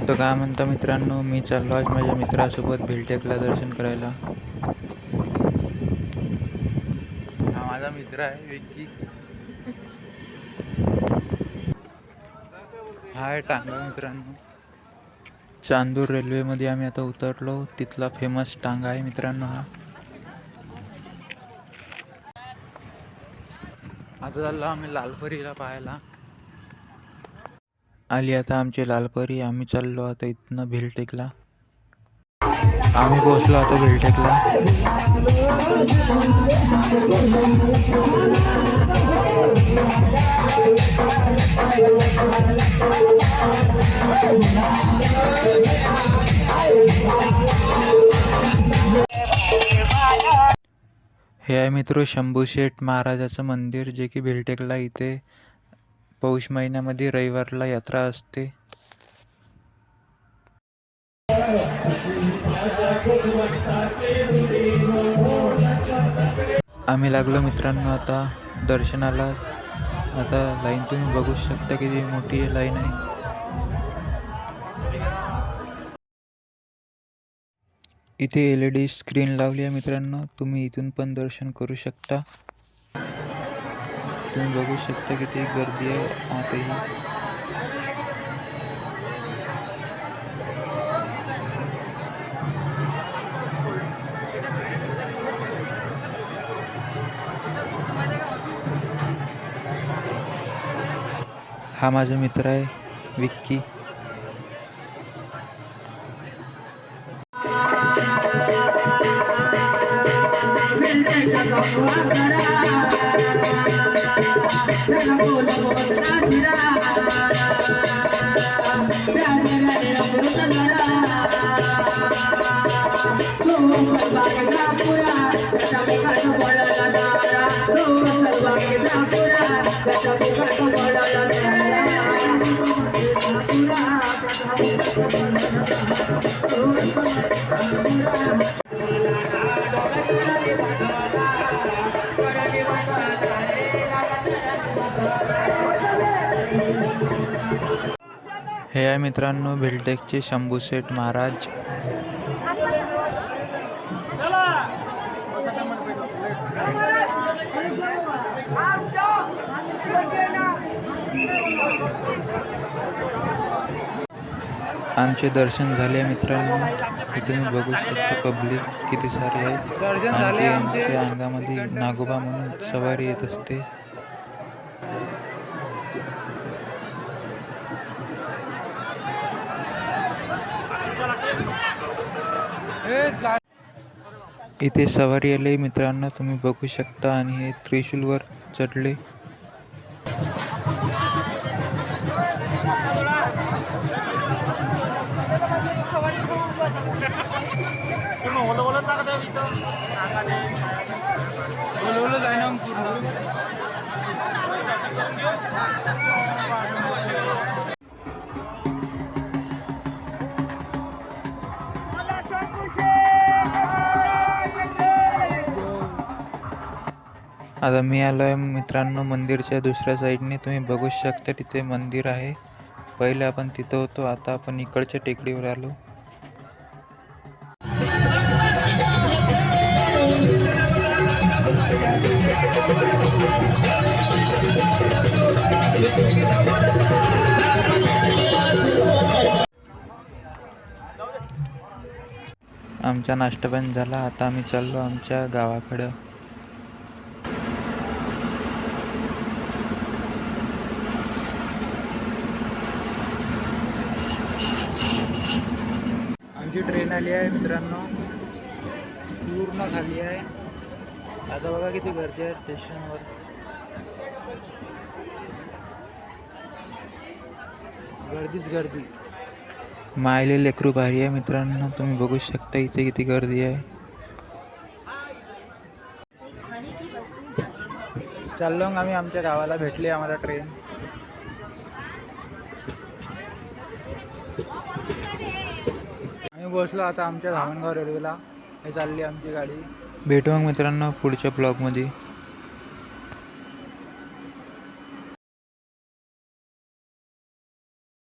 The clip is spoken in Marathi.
तर काय म्हणता मित्रांनो, मी चाललो आज माझ्या मित्रासोबत भिलटेकला दर्शन करायला. हा माझा मित्र आहे विक्की. हाय टांगा मित्रांनो. चांदूर रेल्वेमध्ये आम्ही आता उतरलो. तिथला फेमस टांगा आहे मित्रांनो हा. आता चाललो आम्ही लालपरीला पाहायला. आली आता आमची लालपरी. आम्ही चाललो आता इथनं भिलटेकला. आम्ही पोहोचलो आता भिलटेकला. हे आहे मित्र शंभू शेठ महाराजाचं मंदिर, जे की भिलटेकला इथे पौष महिन्यामध्ये रविवारला यात्रा असते. आम्ही लागलो मित्रांनो आता दर्शनाला. आता लाईन तुम्ही बघू शकता किती मोठी लाईन आहे. इथे LED स्क्रीन लावली आहे मित्रांनो. तुम्ही इथून पण दर्शन करू शकता. तुम्ही बघू शकता किती गर्दी आहे आतही. हा माझा मित्र आहे विक्की. हे आहे मित्रांनो भिलटेकचे शंभू शेठ महाराज. आमचे दर्शन झाले मित्रांनो. इथे तुम्ही बघू शकता पब्लिक किती सारे आहे. दर्शन झाले आमच्या अंगामध्ये नागोबा म्हणून सवारी येत असते. इथे सवारी आले मित्रांनो, तुम्ही बघू शकता. आणि हे त्रिशूलवर चढले. आता मी आलो आहे मित्रांनो मंदिरच्या दुसऱ्या साईडने. तुम्ही बघू शकता तिथे मंदिर आहे. पहिले आपण तिथं होतो, आता आपण इकडच्या टेकडीवर आलो. आमचा नाश्ता पण झाला. आता आम्ही चाललो आमच्या गावाकडं. आमची ट्रेन आली आहे मित्रांनो, पूर्ण खाली आहे. आता बघा किती गर्दी आहे स्टेशनवर. गर्दीच गर्दी. मायले लेकरू भारी आहे मित्रांनो. तुम्ही बघू शकता इथे किती गर्दी आहे. चाललो आम्ही आमच्या गावाला. भेटली आम्हाला ट्रेन. आम्ही बसलो आता आमच्या धामणगाव रेल्वेला. हे चालली आमची गाडी. भेटू मग मित्रांनो पुढच्या ब्लॉगमध्ये.